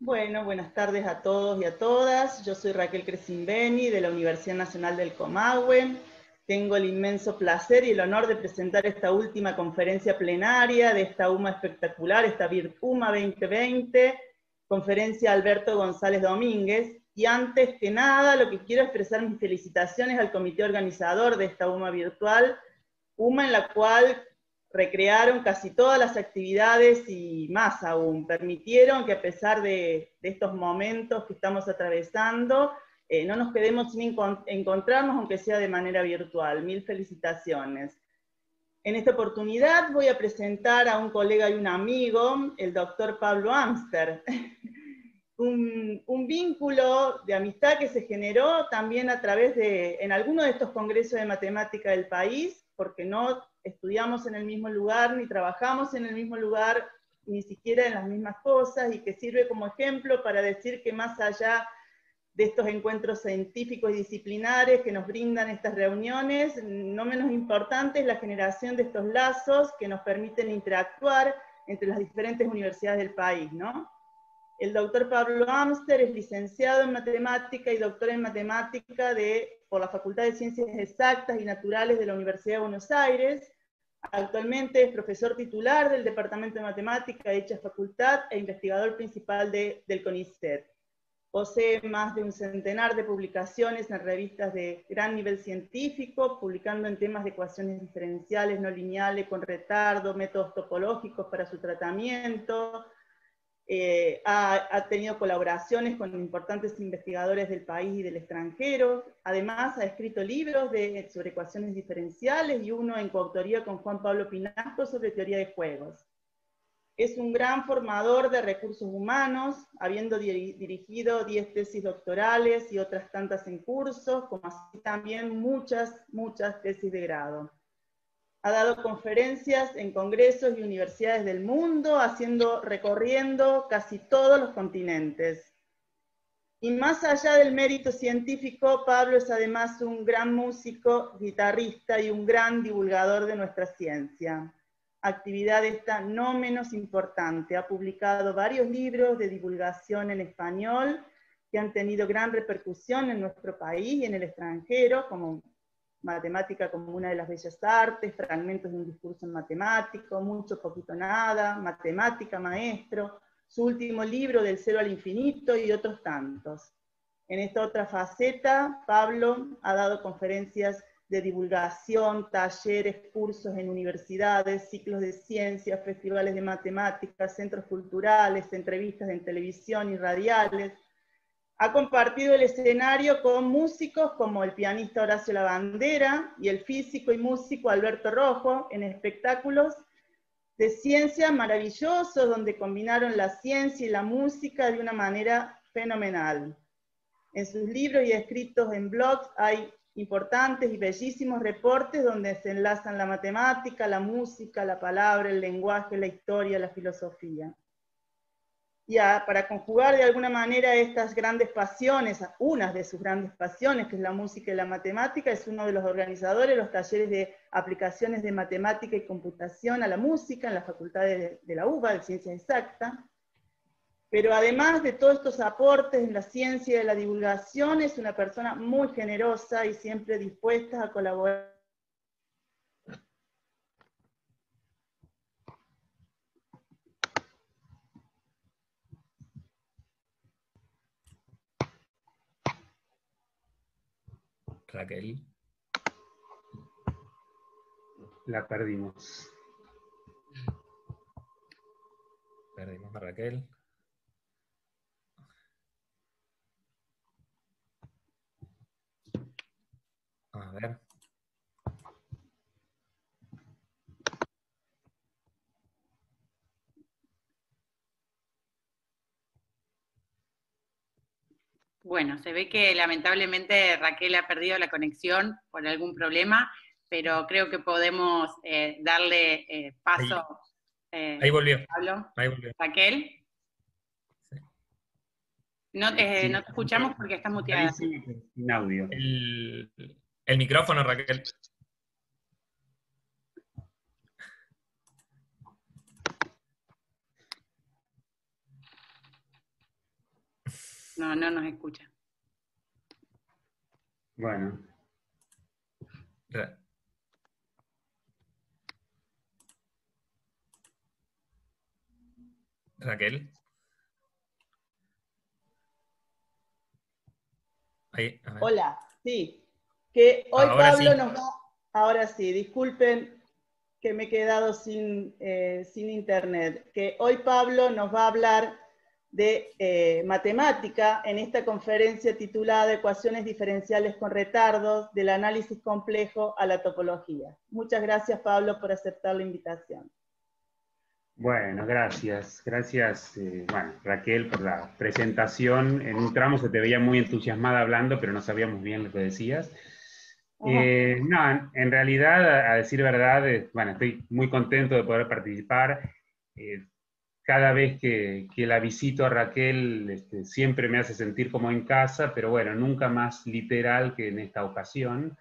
Bueno, buenas tardes a todos y a todas. Yo soy Raquel Crescimbeni de la Universidad Nacional del Comahue. Tengo el inmenso placer y el honor de presentar esta última conferencia plenaria de esta UMA espectacular, esta VIRTUMA 2020, conferencia Alberto González Domínguez. Y antes que nada, lo que quiero es expresar mis felicitaciones al comité organizador de esta UMA virtual, UMA en la cual recrearon casi todas las actividades y más aún, permitieron que a pesar de estos momentos que estamos atravesando, no nos quedemos sin encontrarnos, aunque sea de manera virtual. Mil felicitaciones. En esta oportunidad voy a presentar a un colega y un amigo, el doctor Pablo Amster, un vínculo de amistad que se generó también a través de, en alguno de estos congresos de matemática del país, porque no estudiamos en el mismo lugar, ni trabajamos en el mismo lugar, ni siquiera en las mismas cosas, y que sirve como ejemplo para decir que más allá de estos encuentros científicos y disciplinares que nos brindan estas reuniones, no menos importante es la generación de estos lazos que nos permiten interactuar entre las diferentes universidades del país, ¿no? El doctor Pablo Amster es licenciado en matemática y doctor en matemática por la Facultad de Ciencias Exactas y Naturales de la Universidad de Buenos Aires. Actualmente es profesor titular del Departamento de Matemática de dicha facultad e investigador principal del CONICET. Posee más de un centenar de publicaciones en revistas de gran nivel científico, publicando en temas de ecuaciones diferenciales no lineales con retardo, métodos topológicos para su tratamiento. Ha tenido colaboraciones con importantes investigadores del país y del extranjero. Además, ha escrito libros sobre ecuaciones diferenciales y uno en coautoría con Juan Pablo Pinasco sobre teoría de juegos. Es un gran formador de recursos humanos, habiendo dirigido 10 tesis doctorales y otras tantas en cursos, como así también muchas tesis de grado. Ha dado conferencias en congresos y universidades del mundo, recorriendo casi todos los continentes. Y más allá del mérito científico, Pablo es además un gran músico, guitarrista y un gran divulgador de nuestra ciencia. Actividad esta no menos importante. Ha publicado varios libros de divulgación en español que han tenido gran repercusión en nuestro país y en el extranjero, como Matemática como una de las bellas artes, Fragmentos de un discurso matemático, Mucho, poquito, nada, Matemática, maestro, su último libro, Del cero al infinito, y otros tantos. En esta otra faceta, Pablo ha dado conferencias de divulgación, talleres, cursos en universidades, ciclos de ciencias, festivales de matemáticas, centros culturales, entrevistas en televisión y radiales. Ha compartido el escenario con músicos como el pianista Horacio Lavandera y el físico y músico Alberto Rojo en espectáculos de ciencia maravillosos donde combinaron la ciencia y la música de una manera fenomenal. En sus libros y escritos en blogs hay importantes y bellísimos reportes donde se enlazan la matemática, la música, la palabra, el lenguaje, la historia, la filosofía. Y para conjugar de alguna manera estas grandes pasiones, unas de sus grandes pasiones, que es la música y la matemática, es uno de los organizadores de los talleres de aplicaciones de matemática y computación a la música en la Facultad de la UBA, de Ciencias Exactas. Pero además de todos estos aportes en la ciencia y de la divulgación, es una persona muy generosa y siempre dispuesta a colaborar. Raquel. La perdimos. Perdimos a Raquel. A ver. Bueno, se ve que lamentablemente Raquel ha perdido la conexión por algún problema, pero creo que podemos darle paso. Ahí volvió. Pablo. Ahí volvió. Raquel. Sí. No te escuchamos porque estás muteada. Sin audio. El micrófono, Raquel. No, no nos escucha. Bueno, Ra- Raquel. Ahí, a ver. Hola, sí. Que hoy Ahora Pablo sí. nos va, ahora sí, disculpen que me he quedado sin internet, que hoy Pablo nos va a hablar de matemática en esta conferencia titulada Ecuaciones diferenciales con retardos, del análisis complejo a la topología. Muchas gracias, Pablo, por aceptar la invitación. bueno, gracias. Gracias, bueno, Raquel, por la presentación. En un tramo se te veía muy entusiasmada hablando, pero no sabíamos bien lo que decías. No, en realidad, a decir verdad, bueno, estoy muy contento de poder participar. Cada vez que la visito a Raquel, siempre me hace sentir como en casa, pero bueno, nunca más literal que en esta ocasión.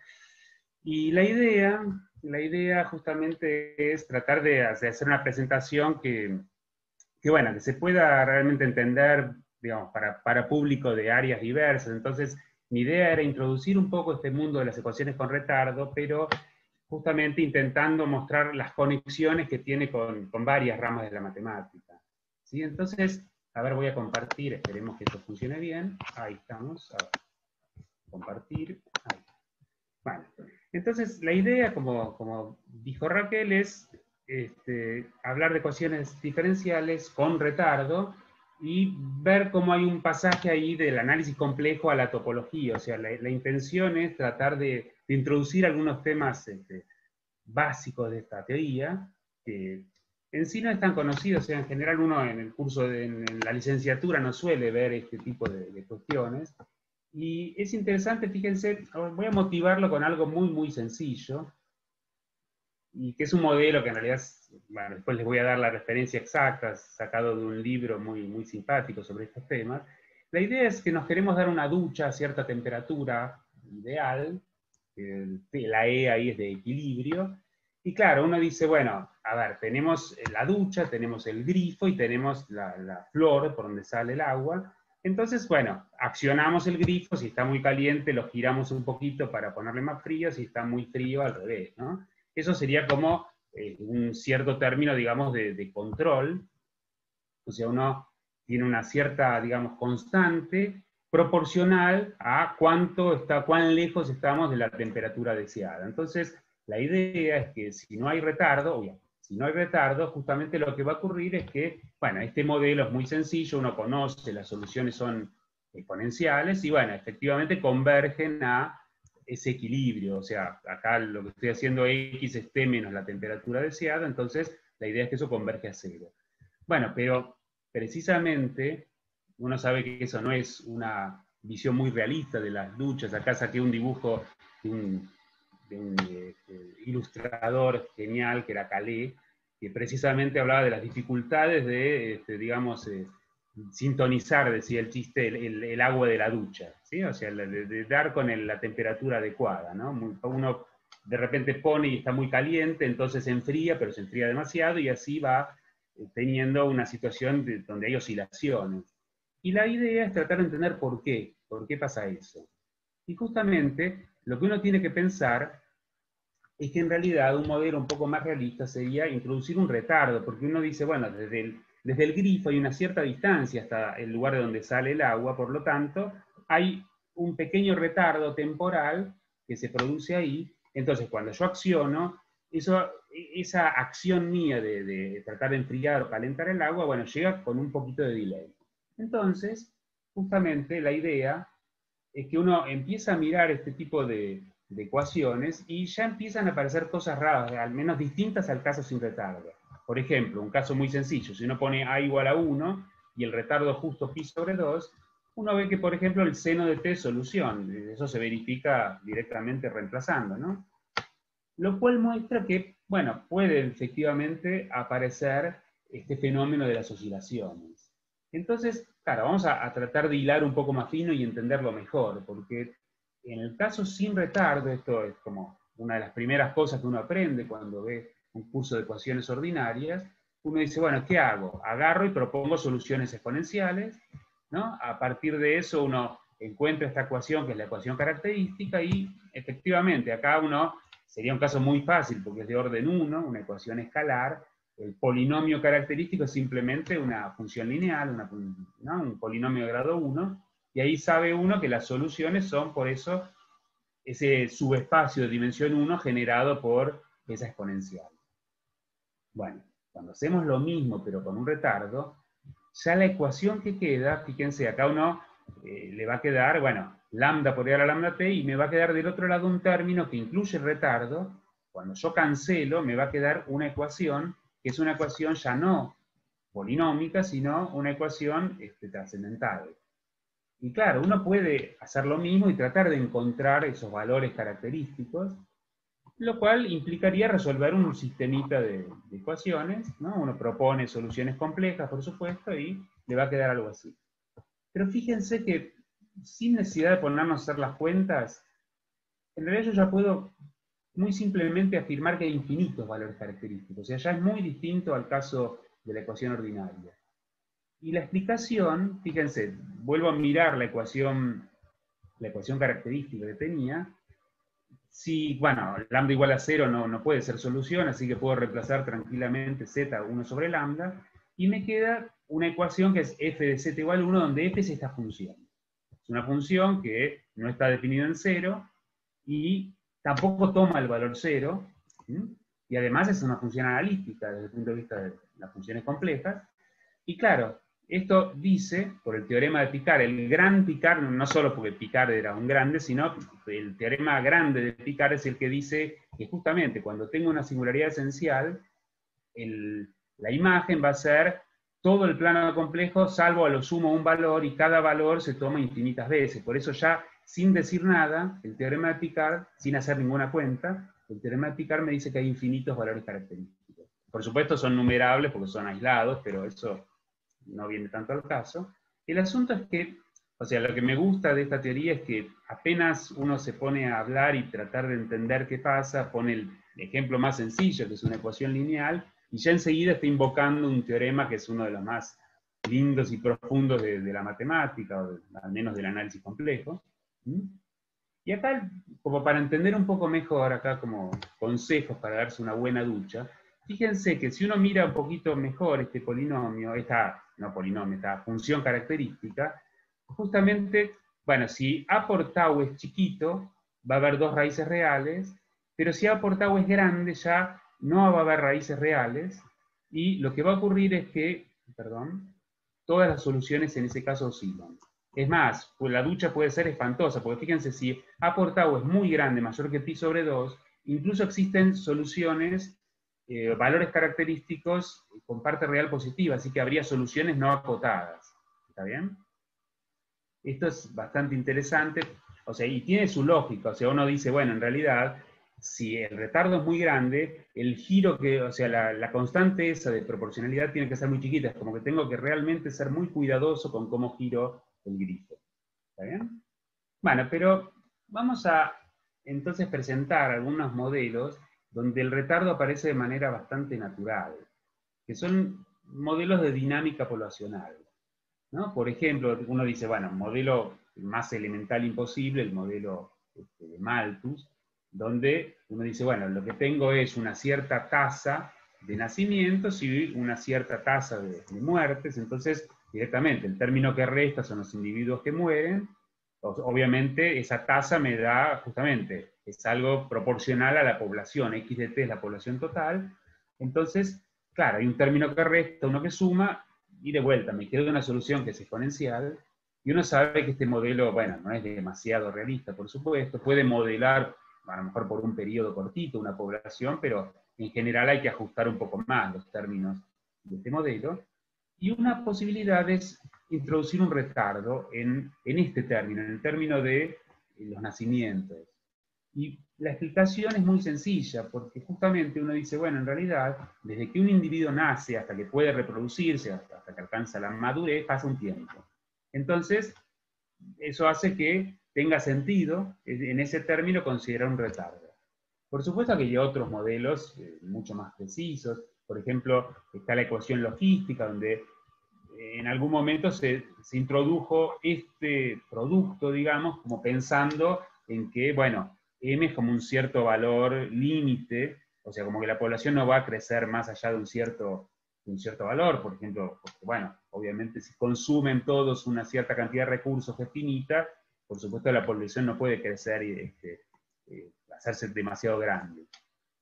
Y la idea justamente es tratar de hacer una presentación bueno, que se pueda realmente entender, digamos, para público de áreas diversas. Entonces, mi idea era introducir un poco este mundo de las ecuaciones con retardo, pero justamente intentando mostrar las conexiones que tiene con varias ramas de la matemática. ¿Sí? Entonces, a ver, voy a compartir, esperemos que esto funcione bien. Ahí estamos, a ver, compartir. Ahí. Bueno, entonces la idea, como dijo Raquel, es hablar de ecuaciones diferenciales con retardo y ver cómo hay un pasaje ahí del análisis complejo a la topología. O sea, la intención es tratar de introducir algunos temas básicos de esta teoría, que en sí no es tan conocido. O sea, en general uno en el curso, en la licenciatura no suele ver este tipo de cuestiones. Y es interesante, fíjense, voy a motivarlo con algo muy, muy sencillo, y que es un modelo que en realidad, bueno, después les voy a dar la referencia exacta, sacado de un libro muy, muy simpático sobre estos temas. La idea es que nos queremos dar una ducha a cierta temperatura ideal, la E ahí es de equilibrio, y claro, uno dice, bueno, a ver, tenemos la ducha, tenemos el grifo y tenemos la flor por donde sale el agua. Entonces, bueno, accionamos el grifo, si está muy caliente lo giramos un poquito para ponerle más frío, si está muy frío al revés, ¿no? Eso sería como un cierto término, digamos, de control. O sea, uno tiene una cierta, digamos, constante proporcional a cuán lejos estamos de la temperatura deseada. Entonces, la idea es que si no hay retardo, si no hay retardo, justamente lo que va a ocurrir es que, bueno, este modelo es muy sencillo, uno conoce, las soluciones son exponenciales y, bueno, efectivamente convergen a ese equilibrio. O sea, acá lo que estoy haciendo X es T menos la temperatura deseada, entonces la idea es que eso converge a cero. Bueno, pero precisamente uno sabe que eso no es una visión muy realista de las luchas. Acá saqué un dibujo de un ilustrador genial, que era Calais, que precisamente hablaba de las dificultades de, digamos, sintonizar, decía el chiste, el agua de la ducha, ¿sí? O sea, de dar con la temperatura adecuada, ¿no? Uno de repente pone y está muy caliente, entonces se enfría, pero se enfría demasiado, y así va teniendo una situación donde hay oscilaciones. Y la idea es tratar de entender por qué pasa eso. Y justamente lo que uno tiene que pensar es que en realidad un modelo un poco más realista sería introducir un retardo, porque uno dice, bueno, desde el grifo hay una cierta distancia hasta el lugar de donde sale el agua, por lo tanto, hay un pequeño retardo temporal que se produce ahí. Entonces, cuando yo acciono, esa acción mía de tratar de enfriar o calentar el agua, bueno, llega con un poquito de delay. Entonces, justamente la idea es que uno empieza a mirar este tipo de ecuaciones y ya empiezan a aparecer cosas raras, al menos distintas al caso sin retardo. Por ejemplo, un caso muy sencillo, si uno pone A igual a 1 y el retardo justo pi sobre 2, uno ve que, por ejemplo, el seno de t es solución. Eso se verifica directamente reemplazando, ¿no? Lo cual muestra que, bueno, puede efectivamente aparecer este fenómeno de las oscilaciones. Entonces, claro, vamos a tratar de hilar un poco más fino y entenderlo mejor, porque en el caso sin retardo, esto es como una de las primeras cosas que uno aprende cuando ve un curso de ecuaciones ordinarias, uno dice, bueno, ¿qué hago? Agarro y propongo soluciones exponenciales, ¿no? A partir de eso uno encuentra esta ecuación, que es la ecuación característica, y efectivamente acá sería un caso muy fácil, porque es de orden 1, una ecuación escalar. El polinomio característico es simplemente una función lineal, ¿no? Un polinomio de grado 1, y ahí sabe uno que las soluciones son, por eso, ese subespacio de dimensión 1 generado por esa exponencial. Bueno, cuando hacemos lo mismo, pero con un retardo, ya la ecuación que queda, fíjense, acá uno le va a quedar, bueno, lambda por igual a lambda t, y me va a quedar del otro lado un término que incluye el retardo. Cuando yo cancelo, me va a quedar una ecuación, que es una ecuación ya no polinómica, sino una ecuación trascendental. Y claro, uno puede hacer lo mismo y tratar de encontrar esos valores característicos, lo cual implicaría resolver un sistemita de ecuaciones, ¿no? Uno propone soluciones complejas, por supuesto, y le va a quedar algo así. Pero fíjense que, sin necesidad de ponernos a hacer las cuentas, en realidad yo ya puedo muy simplemente afirmar que hay infinitos valores característicos. O sea, ya es muy distinto al caso de la ecuación ordinaria. Y la explicación, fíjense, vuelvo a mirar la ecuación característica que tenía. Si, bueno, lambda igual a 0 no puede ser solución, así que puedo reemplazar tranquilamente z 1 sobre lambda, y me queda una ecuación que es f de z igual a 1, donde f es esta función. Es una función que no está definida en 0, y tampoco toma el valor 0, y además es una función analítica desde el punto de vista de las funciones complejas. Y claro, esto dice, por el teorema de Picard, el gran Picard, no solo porque Picard era un grande, sino el teorema grande de Picard es el que dice que justamente cuando tengo una singularidad esencial, la imagen va a ser todo el plano complejo, salvo a lo sumo un valor, y cada valor se toma infinitas veces. Por eso ya, sin decir nada, el teorema de Picard, sin hacer ninguna cuenta, el teorema de Picard me dice que hay infinitos valores característicos. Por supuesto son numerables porque son aislados, pero eso no viene tanto al caso. El asunto es que, o sea, lo que me gusta de esta teoría es que apenas uno se pone a hablar y tratar de entender qué pasa, pone el ejemplo más sencillo, que es una ecuación lineal, y ya enseguida está invocando un teorema que es uno de los más lindos y profundos de la matemática, o al menos del análisis complejo. Y acá, como para entender un poco mejor, acá como consejos para darse una buena ducha, fíjense que si uno mira un poquito mejor este polinomio, esta función característica, justamente, bueno, si a por tau es chiquito, va a haber dos raíces reales, pero si a por tau es grande, ya no va a haber raíces reales, y lo que va a ocurrir es que, todas las soluciones en ese caso oscilan. Es más, pues la ducha puede ser espantosa, porque fíjense, si a por tau es muy grande, mayor que pi sobre 2, incluso existen soluciones, valores característicos con parte real positiva, así que habría soluciones no acotadas. ¿Está bien? Esto es bastante interesante, o sea, y tiene su lógica. O sea, uno dice, bueno, en realidad, si el retardo es muy grande, el giro o sea, la constante esa de proporcionalidad tiene que ser muy chiquita, es como que tengo que realmente ser muy cuidadoso con cómo giro el grifo. ¿Está bien? Bueno, pero vamos a entonces presentar algunos modelos donde el retardo aparece de manera bastante natural, que son modelos de dinámica poblacional, ¿no? Por ejemplo, uno dice, bueno, modelo más elemental imposible, el modelo de Malthus, donde uno dice, bueno, lo que tengo es una cierta tasa de nacimientos y una cierta tasa de muertes, entonces directamente el término que resta son los individuos que mueren. Obviamente esa tasa me da, justamente, es algo proporcional a la población, x de t es la población total, entonces, claro, hay un término que resta, uno que suma, y de vuelta me queda una solución que es exponencial, y uno sabe que este modelo, bueno, no es demasiado realista, por supuesto, puede modelar, a lo mejor por un periodo cortito, una población, pero en general hay que ajustar un poco más los términos de este modelo, y una posibilidad es introducir un retardo en este término, en el término de los nacimientos. Y la explicación es muy sencilla, porque justamente uno dice, bueno, en realidad, desde que un individuo nace hasta que puede reproducirse, hasta que alcanza la madurez, pasa un tiempo. Entonces, eso hace que tenga sentido, en ese término, considerar un retardo. Por supuesto que hay otros modelos mucho más precisos. Por ejemplo, está la ecuación logística, donde en algún momento se introdujo este producto, digamos, como pensando en que, bueno, M es como un cierto valor límite, o sea, como que la población no va a crecer más allá de un cierto valor, por ejemplo, porque, bueno, obviamente si consumen todos una cierta cantidad de recursos que es finita, por supuesto la población no puede crecer y hacerse demasiado grande.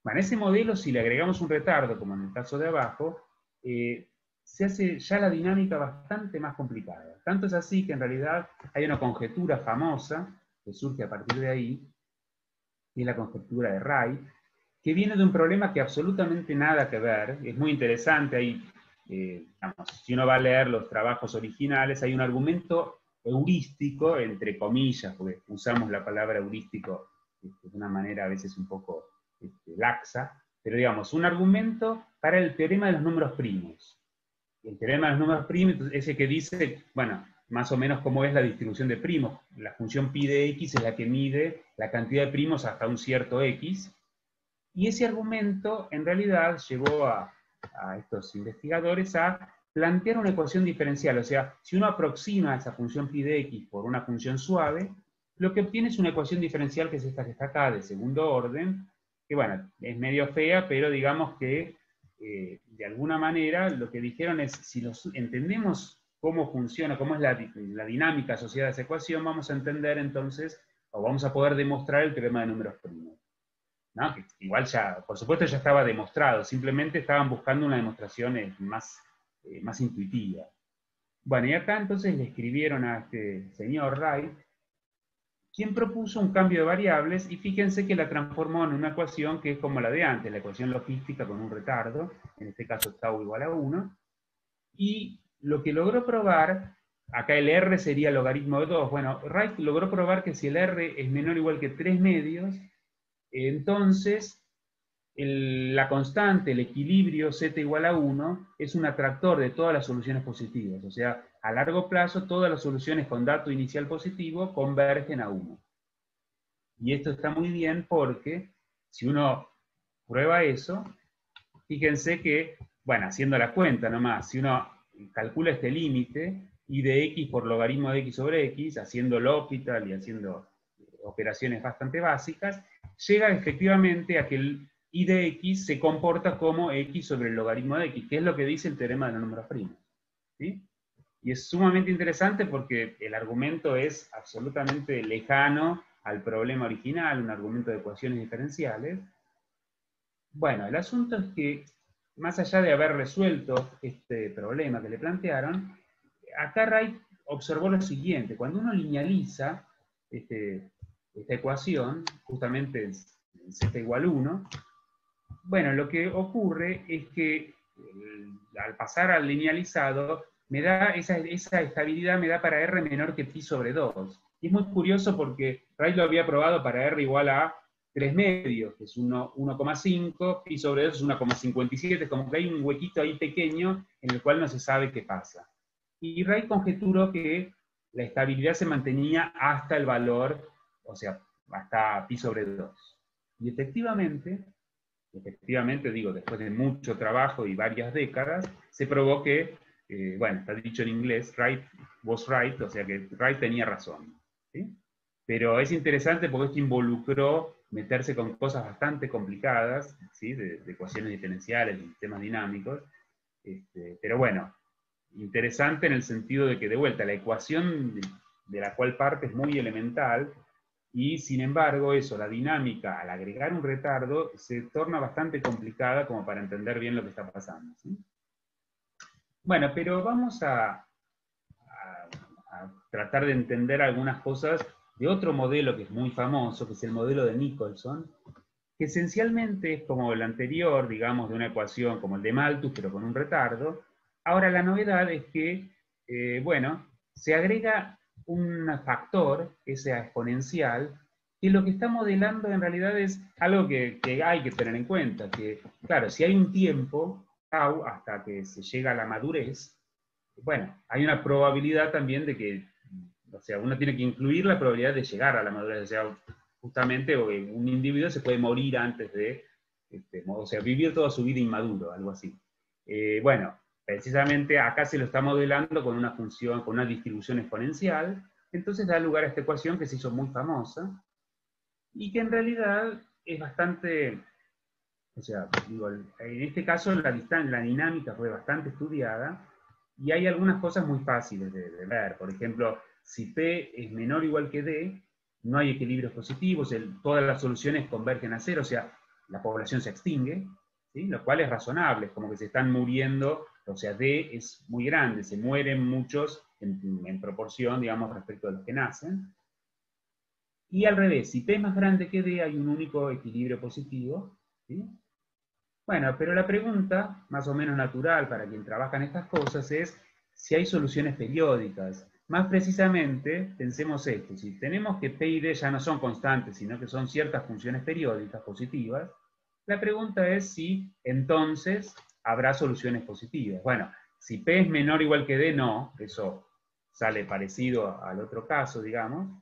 Bueno, a ese modelo, si le agregamos un retardo, como en el caso de abajo, se hace ya la dinámica bastante más complicada. Tanto es así que en realidad hay una conjetura famosa que surge a partir de ahí, que es la conjetura de Wright, que viene de un problema que absolutamente nada que ver, es muy interesante, hay, digamos, si uno va a leer los trabajos originales, hay un argumento heurístico, entre comillas, porque usamos la palabra heurístico de una manera a veces un poco laxa, pero digamos, un argumento para el teorema de los números primos. El teorema de los números primos es ese que dice, bueno, más o menos cómo es la distribución de primos. La función pi de x es la que mide la cantidad de primos hasta un cierto x, y ese argumento en realidad llevó a estos investigadores a plantear una ecuación diferencial. O sea, si uno aproxima esa función pi de x por una función suave, lo que obtiene es una ecuación diferencial que es esta que está acá, de segundo orden, que bueno, es medio fea, pero digamos que de alguna manera lo que dijeron es, si entendemos cómo funciona, cómo es la dinámica asociada a esa ecuación, vamos a entender entonces, o vamos a poder demostrar el teorema de números primos. ¿No? Que igual ya, por supuesto ya estaba demostrado, simplemente estaban buscando una demostración más intuitiva. Bueno, y acá entonces le escribieron a este señor Wright, quien propuso un cambio de variables, y fíjense que la transformó en una ecuación que es como la de antes, la ecuación logística con un retardo, en este caso tau igual a 1, y lo que logró probar, acá el R sería logaritmo de 2, bueno, Wright logró probar que si el R es menor o igual que 3 medios, entonces la constante, el equilibrio z igual a 1, es un atractor de todas las soluciones positivas. O sea, a largo plazo todas las soluciones con dato inicial positivo convergen a 1. Y esto está muy bien porque si uno prueba eso, fíjense que, bueno, haciendo la cuenta nomás, si uno calcula este límite, y de x por logaritmo de x sobre x, haciendo L'Hopital y haciendo operaciones bastante básicas, llega efectivamente a que el I de x se comporta como x sobre el logaritmo de x, que es lo que dice el teorema de los números primos. ¿Sí? Y es sumamente interesante porque el argumento es absolutamente lejano al problema original, un argumento de ecuaciones diferenciales. Bueno, el asunto es que, más allá de haber resuelto este problema que le plantearon, acá Wright observó lo siguiente: cuando uno linealiza esta ecuación, justamente en z igual 1, bueno, lo que ocurre es que al pasar al linealizado, me da esa estabilidad me da para R menor que pi sobre 2. Y es muy curioso porque Wright lo había probado para R igual a 3 medios, que es 1,5, pi sobre 2 es 1,57, como que hay un huequito ahí pequeño en el cual no se sabe qué pasa. Y Wright conjeturó que la estabilidad se mantenía hasta el valor, o sea, hasta pi sobre 2. Y efectivamente, digo, después de mucho trabajo y varias décadas, se probó que, bueno, está dicho en inglés, Wright was right, o sea que Wright tenía razón. ¿Sí? Pero es interesante porque esto involucró meterse con cosas bastante complicadas, ¿sí? de ecuaciones diferenciales, de sistemas dinámicos, pero bueno, interesante en el sentido de que, de vuelta, la ecuación de la cual parte es muy elemental, y sin embargo eso, la dinámica, al agregar un retardo, se torna bastante complicada como para entender bien lo que está pasando. ¿Sí? Bueno, pero vamos a tratar de entender algunas cosas de otro modelo que es muy famoso, que es el modelo de Nicholson, que esencialmente es como el anterior, digamos, de una ecuación como el de Malthus, pero con un retardo. Ahora la novedad es que, bueno, se agrega un factor, ese exponencial, que lo que está modelando en realidad es algo que hay que tener en cuenta, que, claro, si hay un tiempo, tau, hasta que se llega a la madurez, bueno, hay una probabilidad también de que, o sea, uno tiene que incluir la probabilidad de llegar a la madurez, o sea, justamente un individuo se puede morir antes de, o sea, vivir toda su vida inmaduro, algo así. Bueno, precisamente acá se lo está modelando con una función, con una distribución exponencial, entonces da lugar a esta ecuación que se hizo muy famosa, y que en realidad es bastante, o sea, digo, en este caso la dinámica fue bastante estudiada, y hay algunas cosas muy fáciles de ver. Por ejemplo, si P es menor o igual que D, no hay equilibrios positivos, todas las soluciones convergen a cero, o sea, la población se extingue, ¿sí? Lo cual es razonable, es como que se están muriendo, o sea, D es muy grande, se mueren muchos en proporción, digamos, respecto a los que nacen. Y al revés, si P es más grande que D, hay un único equilibrio positivo, ¿sí? Bueno, pero la pregunta, más o menos natural para quien trabaja en estas cosas, es si hay soluciones periódicas. Más precisamente, pensemos esto, si tenemos que P y D ya no son constantes, sino que son ciertas funciones periódicas positivas, la pregunta es si entonces habrá soluciones positivas. Bueno, si P es menor o igual que D, no, eso sale parecido al otro caso, digamos,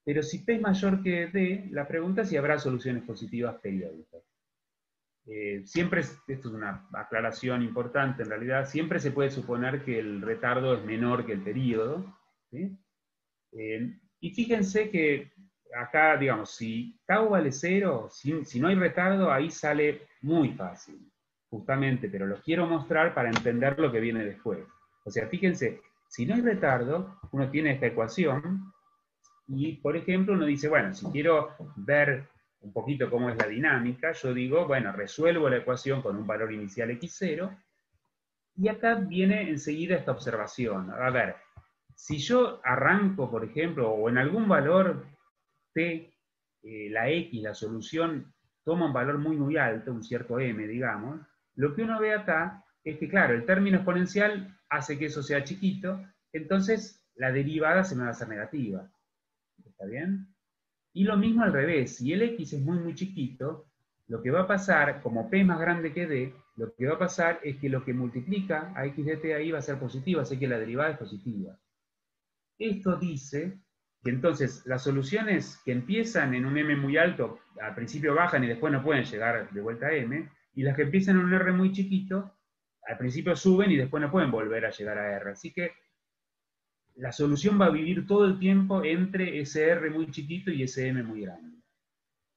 pero si P es mayor que D, la pregunta es si habrá soluciones positivas periódicas. Siempre, esto es una aclaración importante en realidad, siempre se puede suponer que el retardo es menor que el período, ¿sí? Y fíjense que acá, digamos, si tau vale 0, si no hay retardo, ahí sale muy fácil, justamente, pero lo quiero mostrar para entender lo que viene después. O sea, fíjense, si no hay retardo, uno tiene esta ecuación, y por ejemplo uno dice, bueno, si quiero ver un poquito cómo es la dinámica, yo digo, bueno, resuelvo la ecuación con un valor inicial x0, y acá viene enseguida esta observación. A ver, si yo arranco, por ejemplo, o en algún valor t, la x, la solución, toma un valor muy muy alto, un cierto m, digamos, lo que uno ve acá es que, claro, el término exponencial hace que eso sea chiquito, entonces la derivada se me va a hacer negativa. ¿Está bien? Y lo mismo al revés, si el x es muy muy chiquito, lo que va a pasar, como p es más grande que d, lo que va a pasar es que lo que multiplica a x de t ahí va a ser positivo, así que la derivada es positiva. Esto dice que entonces las soluciones que empiezan en un m muy alto, al principio bajan y después no pueden llegar de vuelta a m, y las que empiezan en un r muy chiquito, al principio suben y después no pueden volver a llegar a r. Así que la solución va a vivir todo el tiempo entre ese R muy chiquito y ese M muy grande.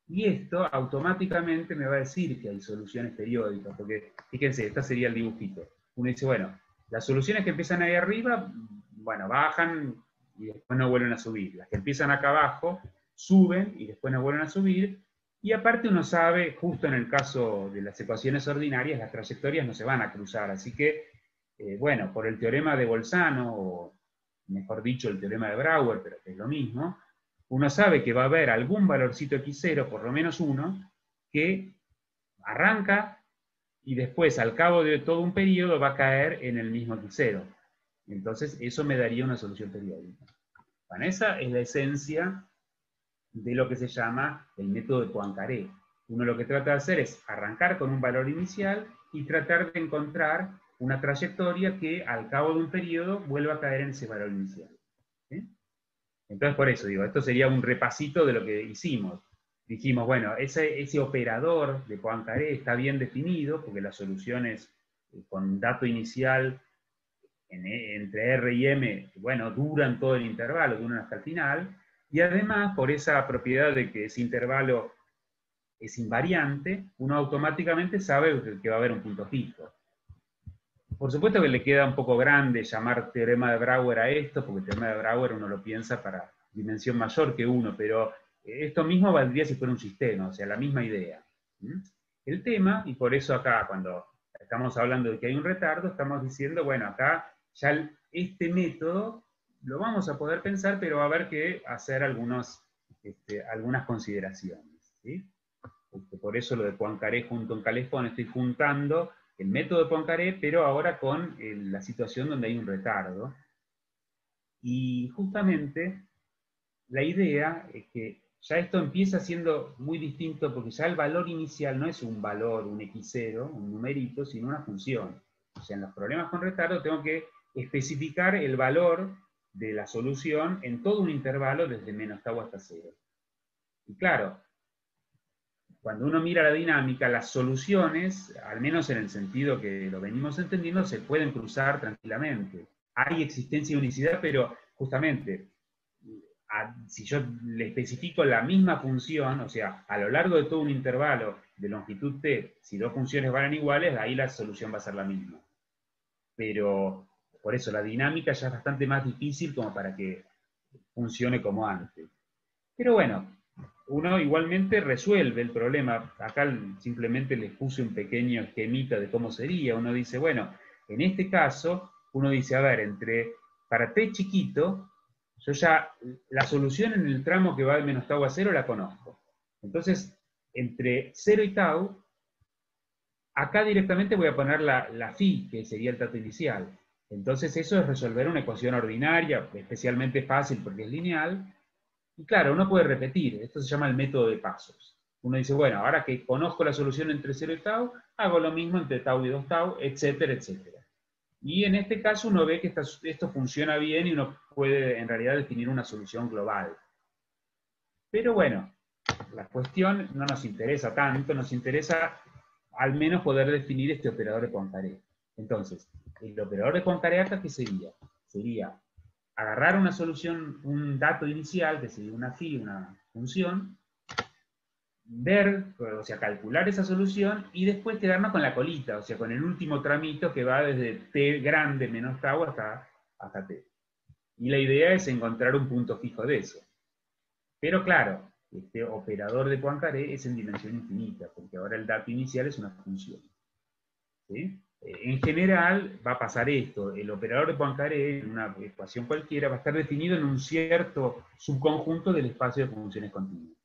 Y esto automáticamente me va a decir que hay soluciones periódicas, porque fíjense, este sería el dibujito. Uno dice, bueno, las soluciones que empiezan ahí arriba, bueno, bajan y después no vuelven a subir. Las que empiezan acá abajo, suben y después no vuelven a subir. Y aparte uno sabe, justo en el caso de las ecuaciones ordinarias, las trayectorias no se van a cruzar. Así que, bueno, por el teorema de Bolzano, o mejor dicho, el teorema de Brouwer, pero que es lo mismo, uno sabe que va a haber algún valorcito x0, por lo menos uno, que arranca y después, al cabo de todo un periodo, va a caer en el mismo x0. Entonces, eso me daría una solución periódica. Bueno, esa es la esencia de lo que se llama el método de Poincaré. Uno lo que trata de hacer es arrancar con un valor inicial y tratar de encontrar una trayectoria que al cabo de un periodo vuelva a caer en ese valor inicial. ¿Sí? Entonces, por eso digo, esto sería un repasito de lo que hicimos. Dijimos, bueno, ese operador de Poincaré está bien definido, porque las soluciones con dato inicial entre R y M, bueno, duran todo el intervalo, duran hasta el final, y además, por esa propiedad de que ese intervalo es invariante, uno automáticamente sabe que va a haber un punto fijo. Por supuesto que le queda un poco grande llamar teorema de Brouwer a esto, porque el teorema de Brouwer uno lo piensa para dimensión mayor que 1, pero esto mismo valdría si fuera un sistema, o sea, la misma idea. El tema, y por eso acá cuando estamos hablando de que hay un retardo, estamos diciendo, bueno, acá ya este método lo vamos a poder pensar, pero va a haber que hacer algunas consideraciones. ¿Sí? Por eso lo de Poincaré junto con Calefón, estoy juntando el método de Poincaré, pero ahora con la situación donde hay un retardo. Y justamente la idea es que ya esto empieza siendo muy distinto, porque ya el valor inicial no es un valor, un x0, un numerito, sino una función. O sea, en los problemas con retardo tengo que especificar el valor de la solución en todo un intervalo desde menos tau hasta 0. Y claro, cuando uno mira la dinámica, las soluciones, al menos en el sentido que lo venimos entendiendo, se pueden cruzar tranquilamente. Hay existencia de unicidad, pero justamente, si yo le especifico la misma función, o sea, a lo largo de todo un intervalo de longitud t, si dos funciones van iguales, ahí la solución va a ser la misma. Pero, por eso, la dinámica ya es bastante más difícil como para que funcione como antes. Pero bueno, uno igualmente resuelve el problema. Acá simplemente les puse un pequeño esquemita de cómo sería. Uno dice, bueno, en este caso, uno dice, a ver, para t chiquito, yo ya la solución en el tramo que va de menos tau a 0 la conozco. Entonces, entre 0 y tau, acá directamente voy a poner la phi, que sería el dato inicial. Entonces eso es resolver una ecuación ordinaria, especialmente fácil porque es lineal. Y claro, uno puede repetir, esto se llama el método de pasos. Uno dice, bueno, ahora que conozco la solución entre 0 y tau, hago lo mismo entre tau y 2 tau, etcétera, etcétera. Y en este caso uno ve que esto funciona bien y uno puede en realidad definir una solución global. Pero bueno, la cuestión no nos interesa tanto, nos interesa al menos poder definir este operador de Poincaré. Entonces, el operador de Poincaré acá, ¿qué sería? Sería agarrar una solución, un dato inicial, que sería una phi, una función, ver, o sea, calcular esa solución, y después quedarnos con la colita, o sea, con el último tramito que va desde t grande menos tau hasta t. Y la idea es encontrar un punto fijo de eso. Pero claro, este operador de Poincaré es en dimensión infinita, porque ahora el dato inicial es una función. ¿Sí? En general va a pasar esto, el operador de Poincaré en una ecuación cualquiera va a estar definido en un cierto subconjunto del espacio de funciones continuas.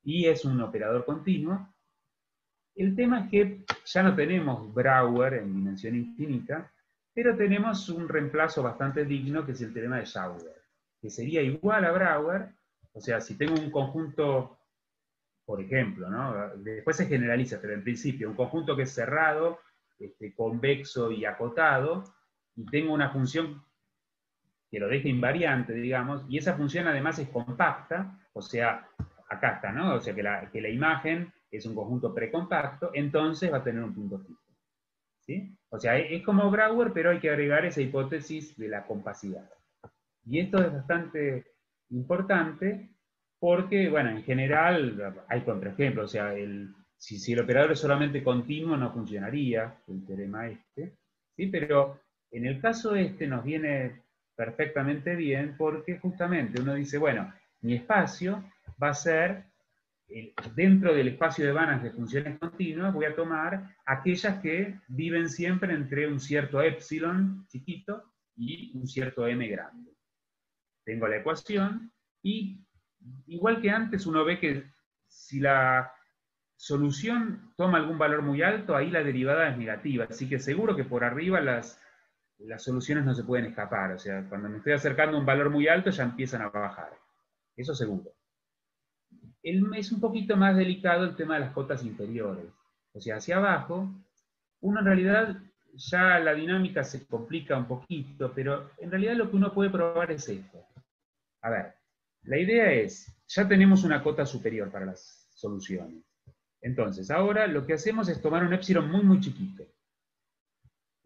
Y es un operador continuo. El tema es que ya no tenemos Brouwer en dimensión infinita, pero tenemos un reemplazo bastante digno que es el teorema de Schauer, que sería igual a Brouwer, o sea, si tengo un conjunto, por ejemplo, ¿no? Después se generaliza, pero en principio un conjunto que es cerrado, convexo y acotado, y tengo una función que lo deja invariante, digamos, y esa función además es compacta, o sea, acá está, ¿no? O sea, que la imagen es un conjunto precompacto, entonces va a tener un punto fijo. ¿Sí? O sea, es como Brouwer, pero hay que agregar esa hipótesis de la compacidad. Y esto es bastante importante porque, bueno, en general hay contraejemplos, o sea, si el operador es solamente continuo no funcionaría, el teorema ¿sí? Pero en el caso nos viene perfectamente bien porque justamente uno dice, bueno, mi espacio va a ser, dentro del espacio de Banach de funciones continuas, voy a tomar aquellas que viven siempre entre un cierto epsilon chiquito y un cierto m grande. Tengo la ecuación y, igual que antes, uno ve que si la solución toma algún valor muy alto, ahí la derivada es negativa, así que seguro que por arriba las soluciones no se pueden escapar, o sea, cuando me estoy acercando a un valor muy alto ya empiezan a bajar, eso seguro. Es un poquito más delicado el tema de las cotas inferiores, o sea, hacia abajo, uno en realidad ya la dinámica se complica un poquito, pero en realidad lo que uno puede probar es esto. A ver, la idea es, ya tenemos una cota superior para las soluciones. Entonces, ahora lo que hacemos es tomar un epsilon muy, muy chiquito.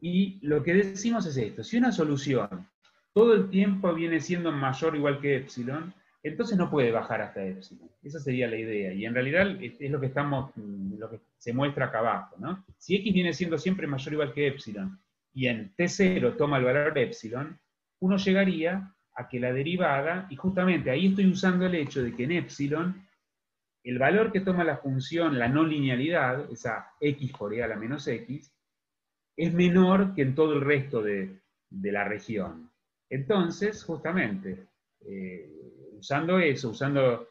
Y lo que decimos es esto, si una solución todo el tiempo viene siendo mayor o igual que epsilon, entonces no puede bajar hasta epsilon. Esa sería la idea. Y en realidad es lo que se muestra acá abajo, ¿no? Si x viene siendo siempre mayor o igual que epsilon, y en t0 toma el valor de epsilon, uno llegaría a que la derivada, y justamente ahí estoy usando el hecho de que en epsilon, el valor que toma la función, la no linealidad, esa x por e a la menos x, es menor que en todo el resto de la región. Entonces, justamente, usando eso, usando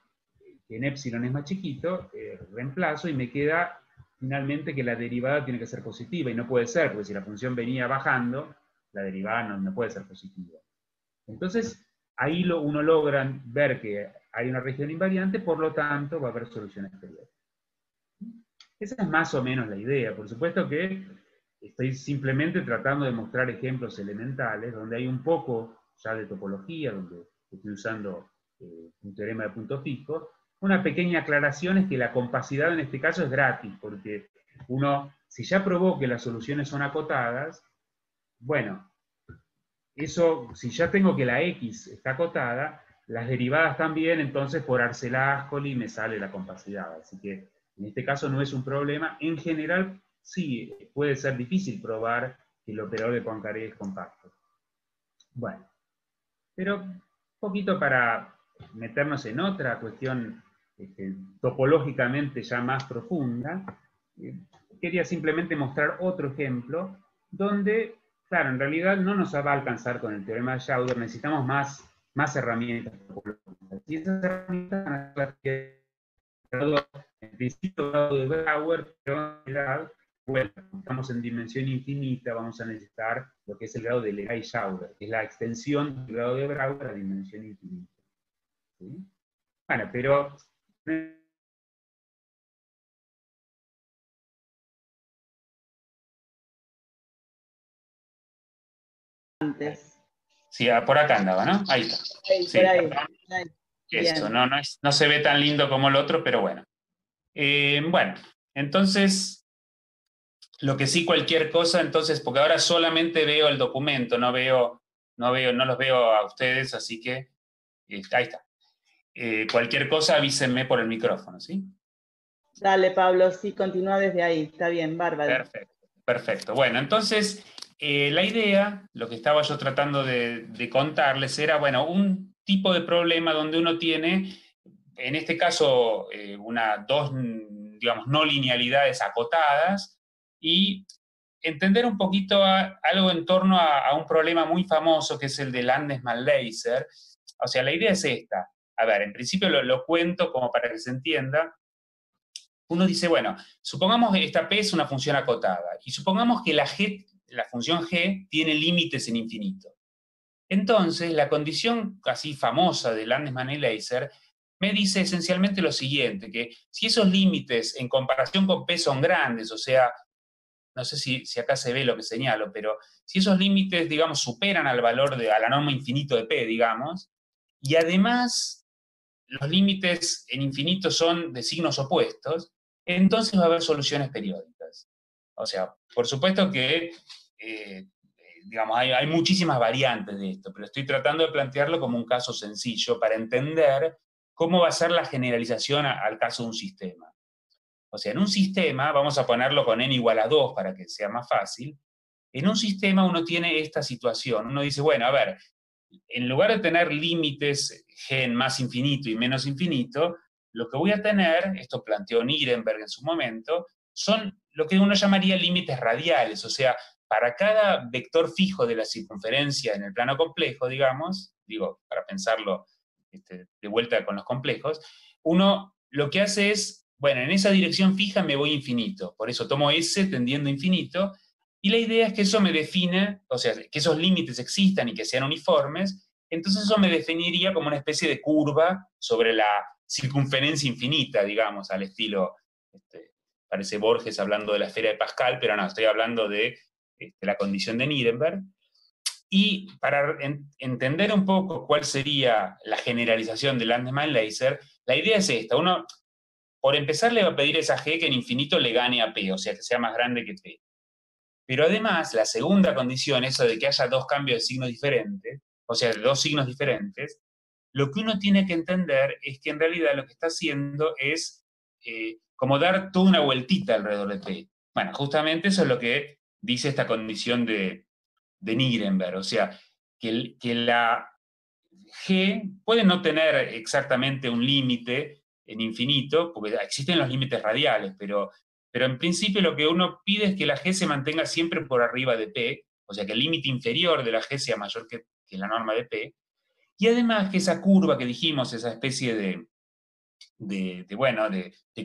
que en epsilon es más chiquito, reemplazo y me queda finalmente que la derivada tiene que ser positiva, y no puede ser, porque si la función venía bajando, la derivada no puede ser positiva. Entonces, ahí uno logra ver que hay una región invariante, por lo tanto va a haber solución exterior. Esa es más o menos la idea. Por supuesto que estoy simplemente tratando de mostrar ejemplos elementales, donde hay un poco ya de topología, donde estoy usando un teorema de punto fijo, una pequeña aclaración es que la compacidad en este caso es gratis, porque uno, si ya probó que las soluciones son acotadas, bueno, eso, si ya tengo que la X está acotada, las derivadas también, entonces por Arcelà-Ascoli me sale la compacidad. Así que en este caso no es un problema. En general, sí, puede ser difícil probar que el operador de Poincaré es compacto. Bueno, pero un poquito para meternos en otra cuestión topológicamente ya más profunda, quería simplemente mostrar otro ejemplo donde, claro, en realidad no nos va a alcanzar con el teorema de Schauder, necesitamos más herramientas topológicas. Y esas herramientas van a ser las que, en principio, grado de Brouwer, pero en realidad, bueno, estamos en dimensión infinita, vamos a necesitar lo que es el grado de Legay-Schauder, que es la extensión del grado de Brouwer a dimensión infinita. ¿Sí? Bueno, pero antes. sí, por acá andaba, ¿no? Ahí está. Ahí, Sí, por ahí. eso, no se ve tan lindo como el otro, pero bueno. Bueno, entonces, lo que sí cualquier cosa, entonces, porque ahora solamente veo el documento, no los veo a ustedes, así que ahí está. Cualquier cosa avísenme por el micrófono, ¿sí? Dale, Pablo, sí, continúa desde ahí. Está bien, bárbaro. Perfecto, perfecto. Bueno, entonces, la idea, lo que estaba yo tratando de contarles era, bueno, un tipo de problema donde uno tiene, en este caso, dos, digamos, no linealidades acotadas, y entender un poquito algo en torno a un problema muy famoso que es el de Landesmann-Leyser. O sea, la idea es esta. A ver, en principio lo cuento como para que se entienda. Uno dice, bueno, supongamos que esta P es una función acotada, y supongamos que la función G tiene límites en infinito. Entonces, la condición así famosa de Landesmann y Leyser me dice esencialmente lo siguiente, que si esos límites en comparación con P son grandes, o sea, no sé si acá se ve lo que señalo, pero si esos límites, digamos, superan al valor a la norma infinito de P, digamos, y además los límites en infinito son de signos opuestos, entonces va a haber soluciones periódicas. O sea, por supuesto que, digamos, hay muchísimas variantes de esto, pero estoy tratando de plantearlo como un caso sencillo para entender cómo va a ser la generalización al caso de un sistema. O sea, en un sistema, vamos a ponerlo con n igual a 2 para que sea más fácil, en un sistema uno tiene esta situación, uno dice, bueno, a ver, en lugar de tener límites g en más infinito y menos infinito, lo que voy a tener, esto planteó Nirenberg en su momento, son lo que uno llamaría límites radiales, o sea, para cada vector fijo de la circunferencia en el plano complejo, digamos, digo, para pensarlo de vuelta con los complejos, uno lo que hace es, bueno, en esa dirección fija me voy infinito, por eso tomo S tendiendo a infinito, y la idea es que eso me define, o sea, que esos límites existan y que sean uniformes, entonces eso me definiría como una especie de curva sobre la circunferencia infinita, digamos, al estilo, parece Borges hablando de la esfera de Pascal, pero no, estoy hablando de la condición de Nirenberg. Y para entender un poco cuál sería la generalización del Landesmann-Leyser, la idea es esta. Uno, por empezar, le va a pedir a esa G que en infinito le gane a P, o sea, que sea más grande que P. Pero además, la segunda condición, eso de que haya dos cambios de signos diferentes, o sea, de dos signos diferentes, lo que uno tiene que entender es que en realidad lo que está haciendo es como dar toda una vueltita alrededor de P. Bueno, justamente eso es lo que dice esta condición de Nirenberg, o sea, que la G puede no tener exactamente un límite en infinito, porque existen los límites radiales, pero en principio lo que uno pide es que la G se mantenga siempre por arriba de P, o sea, que el límite inferior de la G sea mayor que la norma de P, y además que esa curva que dijimos, esa especie de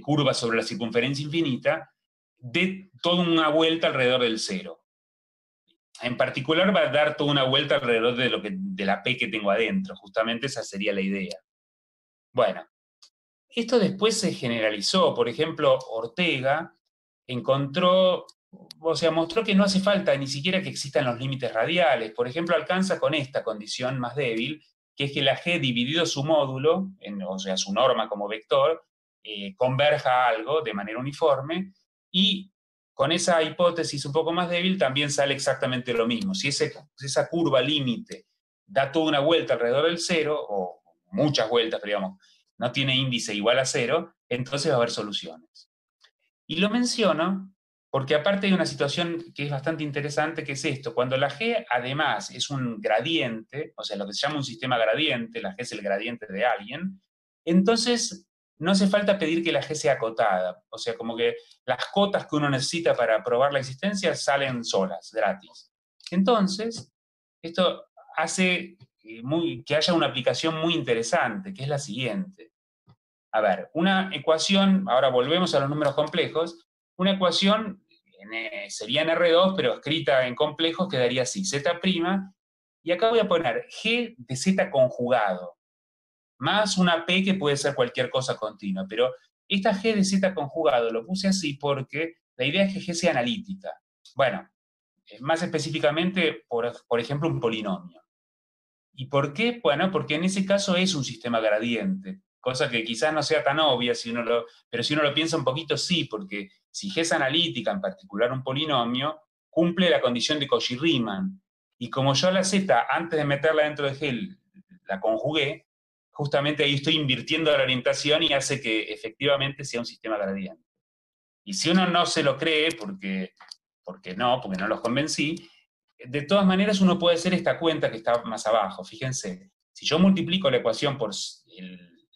curva sobre la circunferencia infinita, dé toda una vuelta alrededor del cero. En particular va a dar toda una vuelta alrededor de la P que tengo adentro, justamente esa sería la idea. Bueno, esto después se generalizó, por ejemplo, Ortega mostró que no hace falta ni siquiera que existan los límites radiales, por ejemplo, alcanza con esta condición más débil, que es que la G dividido su módulo, o sea, su norma como vector, converja a algo de manera uniforme, y con esa hipótesis un poco más débil también sale exactamente lo mismo. Si esa curva límite da toda una vuelta alrededor del cero, o muchas vueltas, pero digamos, no tiene índice igual a cero, entonces va a haber soluciones. Y lo menciono porque aparte hay una situación que es bastante interesante, que es esto: cuando la G además es un gradiente, o sea, lo que se llama un sistema gradiente, la G es el gradiente de alguien, entonces no hace falta pedir que la G sea acotada. O sea, como que las cotas que uno necesita para probar la existencia salen solas, gratis. Entonces, esto hace que haya una aplicación muy interesante, que es la siguiente. A ver, una ecuación, ahora volvemos a los números complejos, una ecuación sería en R2, pero escrita en complejos quedaría así: Z', y acá voy a poner G de Z conjugado, más una P que puede ser cualquier cosa continua, pero esta G de Z conjugado lo puse así porque la idea es que G sea analítica. Bueno, más específicamente, por ejemplo, un polinomio. ¿Y por qué? Bueno, porque en ese caso es un sistema gradiente, cosa que quizás no sea tan obvia, pero si uno lo piensa un poquito, sí, porque si G es analítica, en particular un polinomio, cumple la condición de Cauchy-Riemann. Y como yo a la Z, antes de meterla dentro de G, la conjugué, justamente ahí estoy invirtiendo la orientación y hace que efectivamente sea un sistema gradiente. Y si uno no se lo cree, porque no los convencí, de todas maneras uno puede hacer esta cuenta que está más abajo. Fíjense, si yo multiplico la ecuación por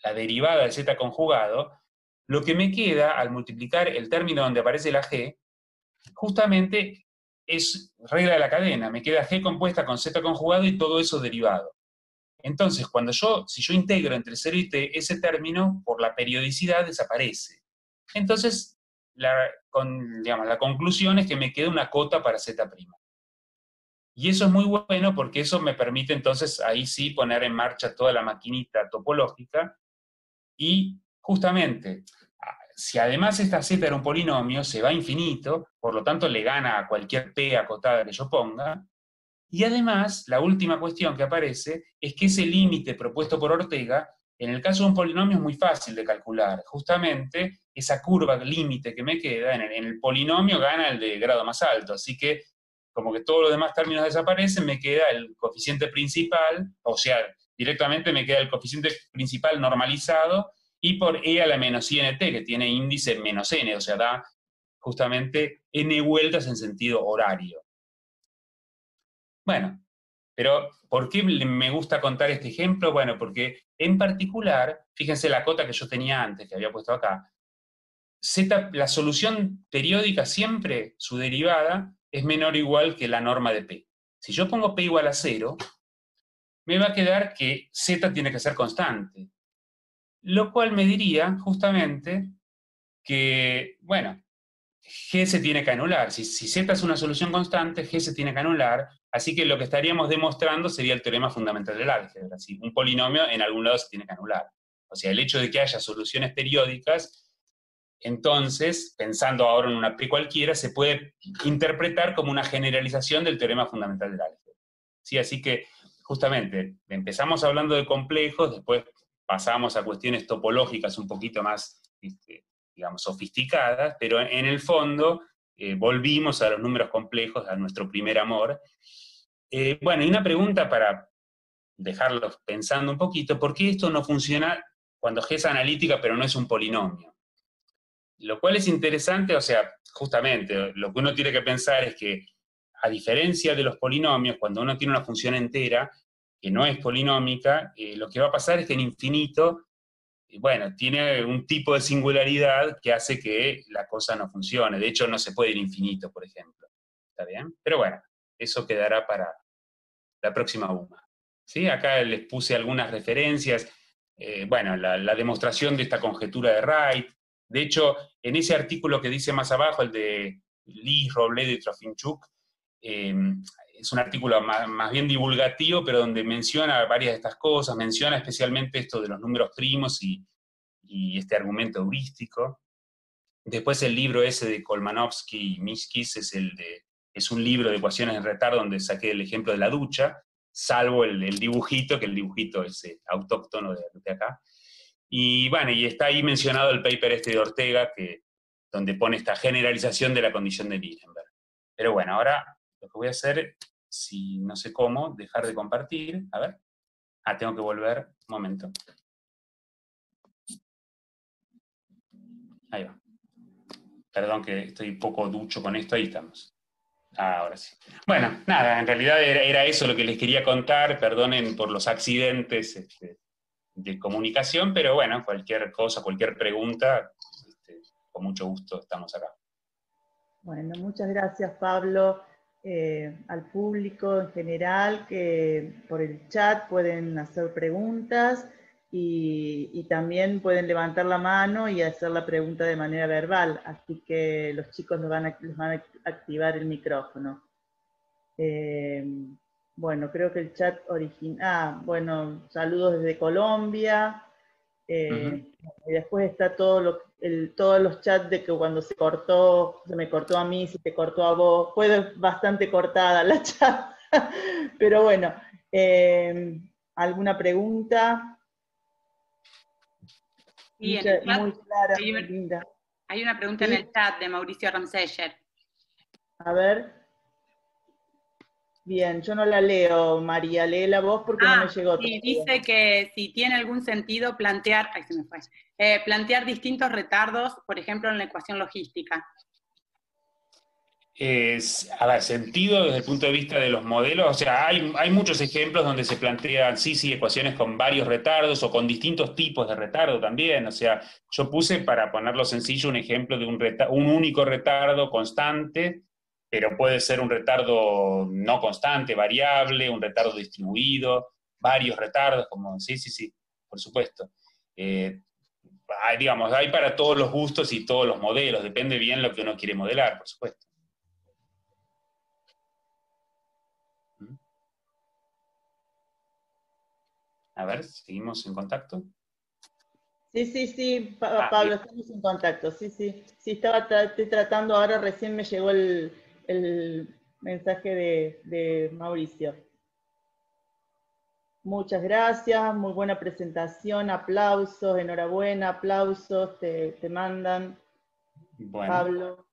la derivada de Z conjugado, lo que me queda al multiplicar el término donde aparece la G, justamente es regla de la cadena. Me queda G compuesta con Z conjugado y todo eso derivado. Entonces, si yo integro entre 0 y t, ese término, por la periodicidad, desaparece. Entonces, la conclusión es que me queda una cota para Z'. Y eso es muy bueno porque eso me permite entonces ahí sí poner en marcha toda la maquinita topológica, y justamente, si además esta Z era un polinomio, se va a infinito, por lo tanto le gana a cualquier P acotada que yo ponga. Y además, la última cuestión que aparece es que ese límite propuesto por Ortega, en el caso de un polinomio es muy fácil de calcular. Justamente, esa curva límite que me queda, en el polinomio gana el de grado más alto, así que como que todos los demás términos desaparecen, me queda el coeficiente principal, o sea, directamente me queda el coeficiente principal normalizado, y por e a la menos int, que tiene índice menos n, o sea, da justamente n vueltas en sentido horario. Bueno, pero ¿por qué me gusta contar este ejemplo? Bueno, porque en particular, fíjense la cota que yo tenía antes, que había puesto acá, la solución periódica siempre, su derivada, es menor o igual que la norma de P. Si yo pongo P igual a 0, me va a quedar que Z tiene que ser constante. Lo cual me diría, justamente, que, bueno, G se tiene que anular. Si Z es una solución constante, G se tiene que anular, así que lo que estaríamos demostrando sería el teorema fundamental del álgebra. Si un polinomio en algún lado se tiene que anular. O sea, el hecho de que haya soluciones periódicas, entonces, pensando ahora en una P cualquiera, se puede interpretar como una generalización del teorema fundamental del álgebra. ¿Sí? Así que, justamente, empezamos hablando de complejos, después pasamos a cuestiones topológicas un poquito más, digamos, sofisticadas, pero en el fondo volvimos a los números complejos, a nuestro primer amor. Bueno, y una pregunta para dejarlos pensando un poquito: ¿por qué esto no funciona cuando G es analítica pero no es un polinomio? Lo cual es interesante, o sea, justamente, lo que uno tiene que pensar es que, a diferencia de los polinomios, cuando uno tiene una función entera que no es polinómica, lo que va a pasar es que en infinito, bueno, tiene un tipo de singularidad que hace que la cosa no funcione. De hecho, no se puede ir infinito, por ejemplo. ¿Está bien? Pero bueno, eso quedará para la próxima UMA. ¿Sí? Acá les puse algunas referencias. Bueno, la demostración de esta conjetura de Wright. De hecho, en ese artículo que dice más abajo, el de Lee, Robledo y Trofinchuk, es un artículo más bien divulgativo, pero donde menciona varias de estas cosas, menciona especialmente esto de los números primos y este argumento heurístico. Después el libro ese de Kolmanovsky y Miskis es un libro de ecuaciones en retardo donde saqué el ejemplo de la ducha, salvo el dibujito, que el dibujito es autóctono de acá. Y bueno, y está ahí mencionado el paper de Ortega, donde pone esta generalización de la condición de Nirenberg. Pero bueno, ahora lo que voy a hacer, si no sé cómo, dejar de compartir. A ver. Tengo que volver. Un momento. Ahí va. Perdón que estoy un poco ducho con esto, ahí estamos. Ahora sí. Bueno, nada, en realidad era eso lo que les quería contar, perdonen por los accidentes de comunicación, pero bueno, cualquier cosa, cualquier pregunta, con mucho gusto estamos acá. Bueno, muchas gracias, Pablo. Al público en general, que por el chat pueden hacer preguntas y también pueden levantar la mano y hacer la pregunta de manera verbal, así que los chicos les van a activar el micrófono. Bueno, creo que el chat original, bueno, saludos desde Colombia, y después está todos los chats de que cuando se me cortó a mí, se te cortó a vos, fue bastante cortada la chat, pero bueno, ¿alguna pregunta? Sí, muy clara, muy linda. Hay una pregunta en el chat de Mauricio Ramseyer. A ver. Bien, yo no la leo, María, léela vos porque no me llegó. Sí, dice que si tiene algún sentido plantear, plantear distintos retardos, por ejemplo, en la ecuación logística. A ver, sentido desde el punto de vista de los modelos, o sea, hay muchos ejemplos donde se plantean, sí, ecuaciones con varios retardos o con distintos tipos de retardo también, o sea, yo puse, para ponerlo sencillo, un ejemplo de un único retardo constante, pero puede ser un retardo no constante, variable, un retardo distribuido, varios retardos, como, sí, por supuesto. Digamos, hay para todos los gustos y todos los modelos, depende bien lo que uno quiere modelar, por supuesto. A ver, ¿seguimos en contacto? Sí, Pablo, estamos en contacto, sí, estoy tratando, ahora recién me llegó el mensaje de Mauricio. Muchas gracias, muy buena presentación, aplausos, enhorabuena, aplausos, te mandan, bueno. Pablo.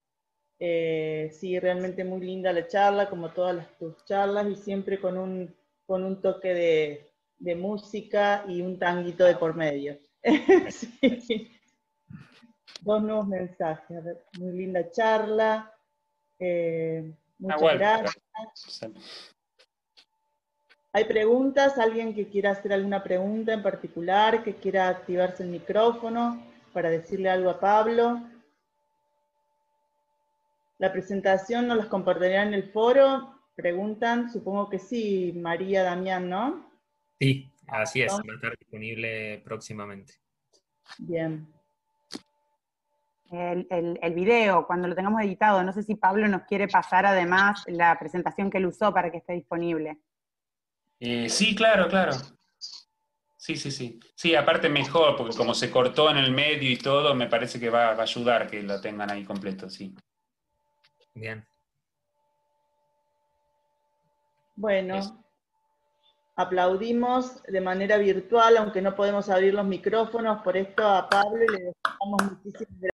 Sí, realmente muy linda la charla, como todas tus charlas, y siempre con un toque de música y un tanguito de por medio. Sí. Dos nuevos mensajes, a ver, muy linda charla, muchas gracias. ¿Hay preguntas? ¿Alguien que quiera hacer alguna pregunta en particular, que quiera activarse el micrófono para decirle algo a Pablo? ¿La presentación nos las compartirá en el foro? Preguntan, supongo que sí, María, Damián, ¿no? Sí, así es, va a estar disponible próximamente. Bien. El video, cuando lo tengamos editado, no sé si Pablo nos quiere pasar además la presentación que él usó para que esté disponible. Sí, claro. Sí. Sí, aparte mejor, porque como se cortó en el medio y todo, me parece que va a ayudar que lo tengan ahí completo, sí. Bien. Bueno, aplaudimos de manera virtual, aunque no podemos abrir los micrófonos, por esto a Pablo y le damos muchísimas gracias.